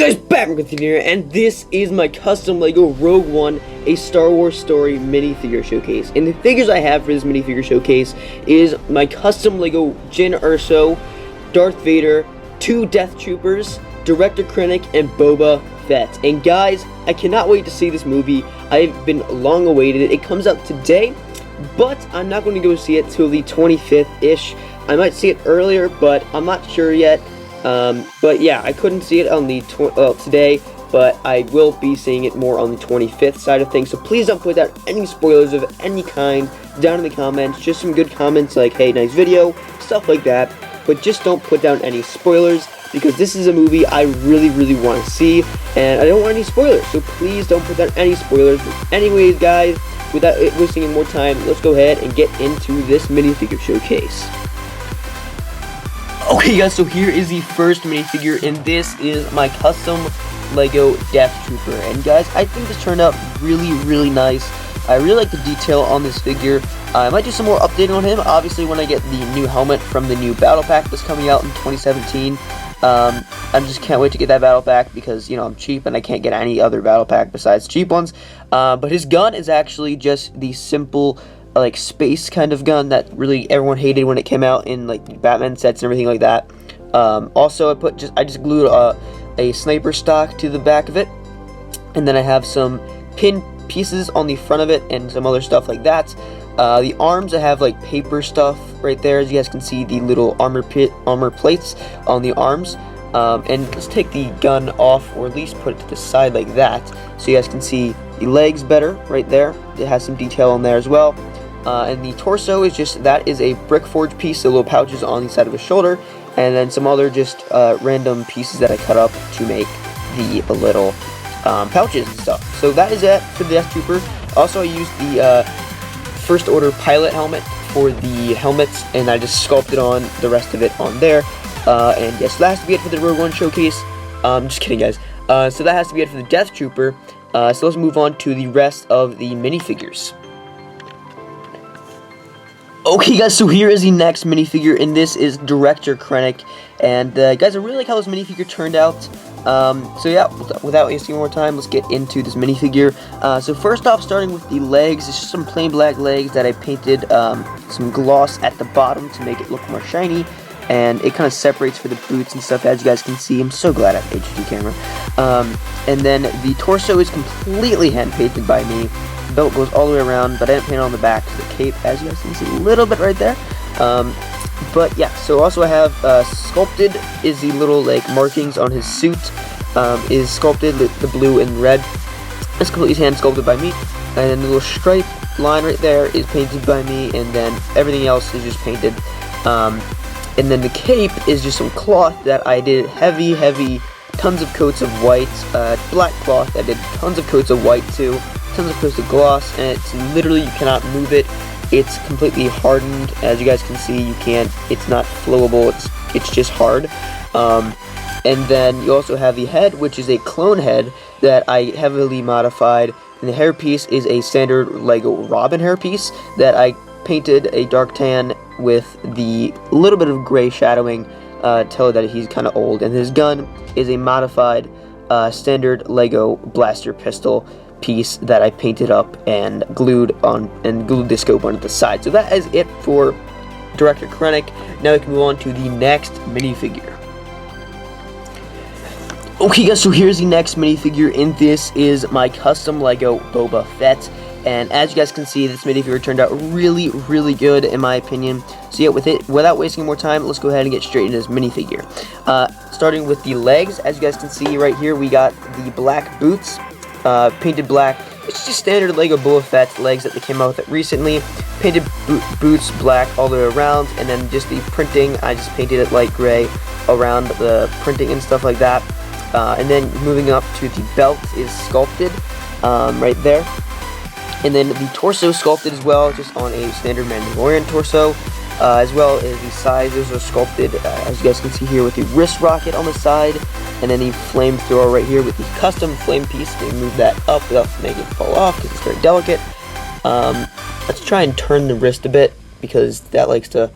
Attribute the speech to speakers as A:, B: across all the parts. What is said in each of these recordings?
A: Guys, back with you here, and this is my custom LEGO Rogue One, a Star Wars Story minifigure showcase. And the figures I have for this minifigure showcase is my custom LEGO Jyn Erso, Darth Vader, 2 Death Troopers, Director Krennic, and Boba Fett. And guys, I cannot wait to see this movie. I've been long awaited. It comes out today, but I'm not going to go see it till the 25th-ish. I might see it earlier, but I'm not sure yet. But yeah, I couldn't see it on the today, but I will be seeing it more on the 25th side of things. So please don't put down any spoilers of any kind down in the comments. Just some good comments like, hey, nice video, stuff like that. But just don't put down any spoilers, because this is a movie I really want to see, and I don't want any spoilers. So please don't put down any spoilers. But anyways, guys, without wasting any more time, let's go ahead and get into this minifigure showcase. Okay guys, so here is the first minifigure, and this is my custom LEGO Death Trooper. And guys, I think this turned out really nice. I really like the detail on this figure. I might do some more updating on him, obviously, when I get the new helmet from the new battle pack that's coming out in 2017. I just can't wait to get that battle pack because, you know, I'm cheap and I can't get any other battle pack besides cheap ones. But his gun is actually just the simple like space kind of gun that really everyone hated when it came out in like Batman sets and everything like that. Also, I just glued a sniper stock to the back of it, and then I have some pin pieces on the front of it and some other stuff like that. The arms, I have like paper stuff right there, as you guys can see, the little armor plates on the arms. And let's take the gun off, or at least put it to the side like that, so you guys can see the legs better right there. It has some detail on there as well. And the torso is just, that is a brick forged piece, the little pouches on the side of his shoulder, and then some other just random pieces that I cut up to make the little pouches and stuff. So that is it for the Death Trooper. Also, I used the First Order pilot helmet for the helmets, and I just sculpted on the rest of it on there. And yes, that has to be it for the Rogue One showcase. Just kidding, guys. So that has to be it for the Death Trooper. So let's move on to the rest of the minifigures. Okay guys, so here is the next minifigure, and this is Director Krennic. And guys, I really like how this minifigure turned out. So yeah, without wasting more time, let's get into this minifigure. So first off, starting with the legs, it's just some plain black legs that I painted some gloss at the bottom to make it look more shiny. And it kind of separates for the boots and stuff, as you guys can see. I'm so glad I have HD camera. And then the torso is completely hand painted by me. The belt goes all the way around, but I didn't paint it on the back. The cape, as you guys can see, a little bit right there. But yeah, so also I have sculpted is the little like markings on his suit. Is sculpted the blue and red. It's completely hand sculpted by me. And then the little stripe line right there is painted by me, and then everything else is just painted. And then the cape is just some cloth that I did heavy, tons of coats of white, black cloth. I did tons of coats of white too, tons of coats of gloss, and it's literally, you cannot move it. It's completely hardened, as you guys can see. You can't, it's not flowable, it's just hard. And then you also have the head, which is a clone head that I heavily modified, and the hairpiece is a standard LEGO Robin hairpiece that I painted a dark tan with the little bit of gray shadowing, tell that he's kind of old. And his gun is a modified standard LEGO blaster pistol piece that I painted up and glued the scope onto the side. So that is it for Director Krennic. Now we can move on to the next minifigure. Okay guys, so here's the next minifigure, and this is my custom LEGO Boba Fett. And as you guys can see, this minifigure turned out really good in my opinion. So yeah, without wasting more time, let's go ahead and get straight into this minifigure. Starting with the legs, as you guys can see right here, we got the black boots, painted black. It's just standard LEGO Boba Fett legs that they came out with recently. Painted boots black all the way around, and then just the printing, I just painted it light gray around the printing and stuff like that. And then moving up to the belt is sculpted right there. And then the torso sculpted as well, just on a standard Mandalorian torso, as well as the sizes are sculpted, as you guys can see here, with the wrist rocket on the side, and then the flamethrower right here with the custom flame piece. We move that up without making it fall off because it's very delicate. Let's try and turn the wrist a bit because that likes to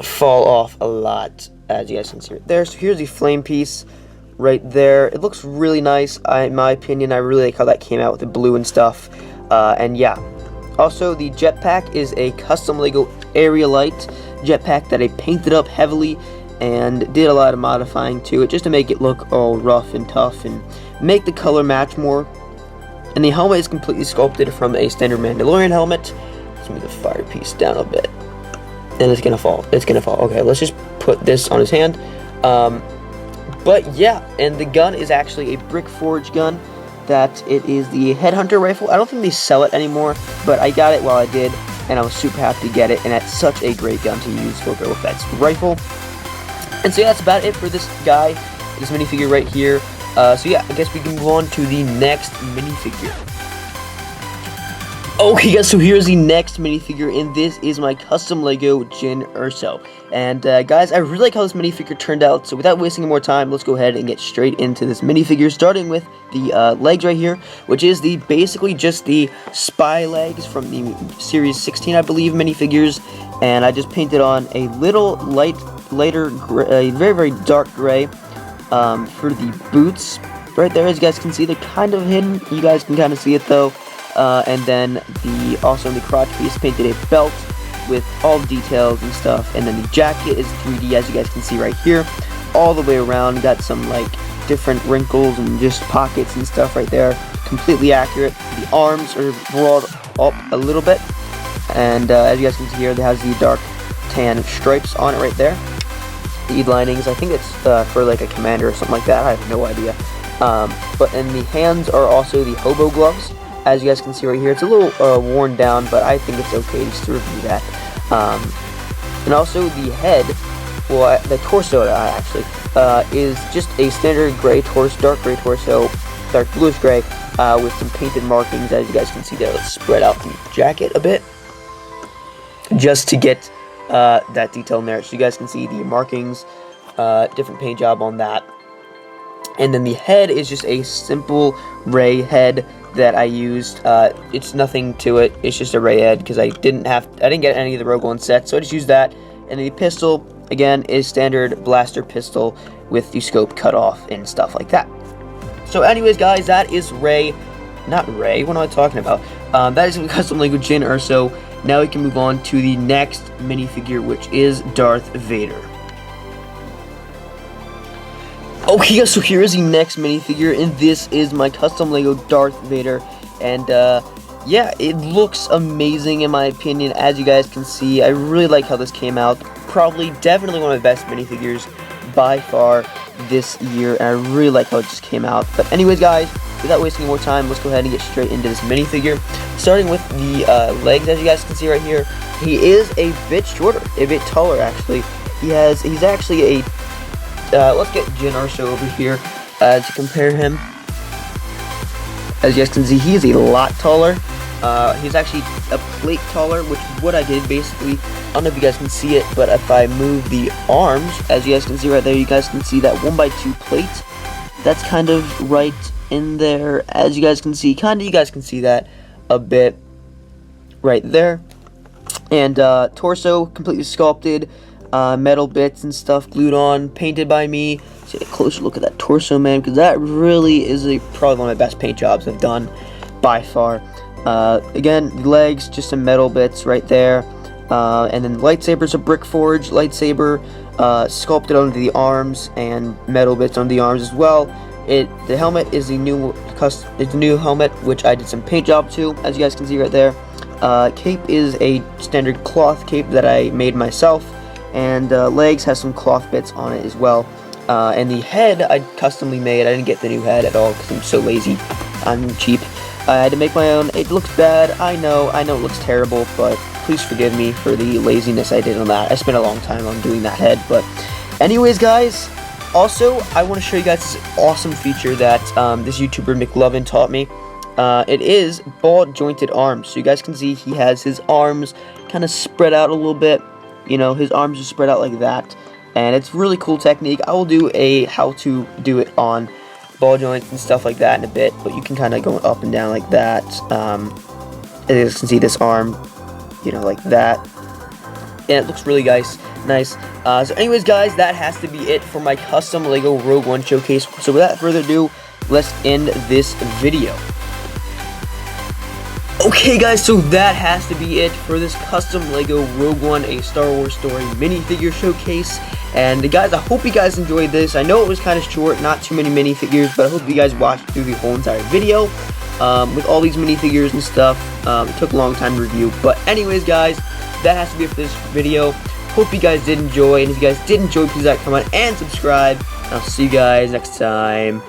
A: fall off a lot, as you guys can see right there. So here's the flame piece right there. It looks really nice, in my opinion. I really like how that came out with the blue and stuff. And yeah. Also, the jetpack is a custom Lego Aerialite jetpack that I painted up heavily and did a lot of modifying to it just to make it look all rough and tough and make the color match more. And the helmet is completely sculpted from a standard Mandalorian helmet. Let's move the fire piece down a bit. And it's gonna fall. It's gonna fall. Okay, let's just put this on his hand. But yeah, and the gun is actually a brick forge gun. That it is the Headhunter rifle. I don't think they sell it anymore, but I got it while I did, and I was super happy to get it. And that's such a great gun to use for Boba Fett's rifle. And so yeah, that's about it for this guy, this minifigure right here. So yeah, I guess we can move on to the next minifigure. Okay guys, so here's the next minifigure, and this is my custom Lego Jyn Erso. And guys, I really like how this minifigure turned out, so without wasting more time, let's go ahead and get straight into this minifigure, starting with the legs right here, which is basically just the spy legs from the Series 16, I believe, minifigures. And I just painted on a little lighter gray, very, very dark gray for the boots right there. As you guys can see, they're kind of hidden. You guys can kind of see it though. And then also in the crotch piece, painted a belt with all the details and stuff. And then the jacket is 3D, as you guys can see right here, all the way around. Got some like different wrinkles and just pockets and stuff right there. Completely accurate. The arms are rolled up a little bit, and as you guys can see here, it has the dark tan stripes on it right there. The linings, I think it's for like a commander or something like that. I have no idea. But and the hands are also the hobo gloves. As you guys can see right here, it's a little worn down, but I think it's okay just to review that. And also the head, well, the torso actually, is just a standard gray torso, dark gray torso, dark bluish gray, with some painted markings, as you guys can see there. Let's spread out the jacket a bit, just to get that detail in there. So you guys can see the markings, different paint job on that. And then the head is just a simple ray head that I used. It's nothing to it. It's just a ray head because I didn't get any of the Rogue One sets, so I just used that. And the pistol again is standard blaster pistol with the scope cut off and stuff like that. So, anyways, guys, that is not Ray. What am I talking about? That is custom Lego Jyn Erso. Now we can move on to the next minifigure, which is Darth Vader. Okay guys, so here is the next minifigure, and this is my custom Lego Darth Vader, and yeah, it looks amazing in my opinion. As you guys can see, I really like how this came out. Definitely one of the best minifigures by far this year, and I really like how it just came out. But anyways guys, without wasting more time, let's go ahead and get straight into this minifigure, starting with the legs. As you guys can see right here, he is a bit shorter, a bit taller actually. He's actually a let's get Jyn Erso over here to compare him. As you guys can see, he is a lot taller. He's actually a plate taller, which is what I did basically. I don't know if you guys can see it, but if I move the arms, as you guys can see right there, you guys can see that 1x2 plate. That's kind of right in there. As you guys can see, you guys can see that a bit right there. And torso completely sculpted. Metal bits and stuff glued on, painted by me. Take a closer look at that torso, man, because that really is probably one of my best paint jobs I've done by far. Again, the legs, just some metal bits right there. And then the lightsaber's a brick forge lightsaber, sculpted onto the arms, and metal bits on the arms as well. The helmet is the new helmet, which I did some paint job to, as you guys can see right there. Cape is a standard cloth cape that I made myself. And legs has some cloth bits on it as well. And the head I customly made. I didn't get the new head at all because I'm so lazy. I'm cheap. I had to make my own. It looks bad. I know it looks terrible, but please forgive me for the laziness I did on that. I spent a long time on doing that head. But anyways, guys, also I want to show you guys this awesome feature that this YouTuber McLovin taught me. It is ball jointed arms. So you guys can see he has his arms kind of spread out a little bit. You know, his arms are spread out like that, and it's really cool technique. I will do a how to do it on ball joints and stuff like that in a bit, but you can kind of go up and down like that. As you can see, this arm, you know, like that, and it looks really nice. So anyways, guys, that has to be it for my custom Lego Rogue One showcase. So without further ado, let's end this video. Okay, guys, so that has to be it for this custom Lego Rogue One, a Star Wars Story minifigure showcase. And guys, I hope you guys enjoyed this. I know it was kind of short, not too many minifigures, but I hope you guys watched through the whole entire video with all these minifigures and stuff. It took a long time to review, but anyways, guys, that has to be it for this video. Hope you guys did enjoy, and if you guys did enjoy, please like, comment, and subscribe. I'll see you guys next time.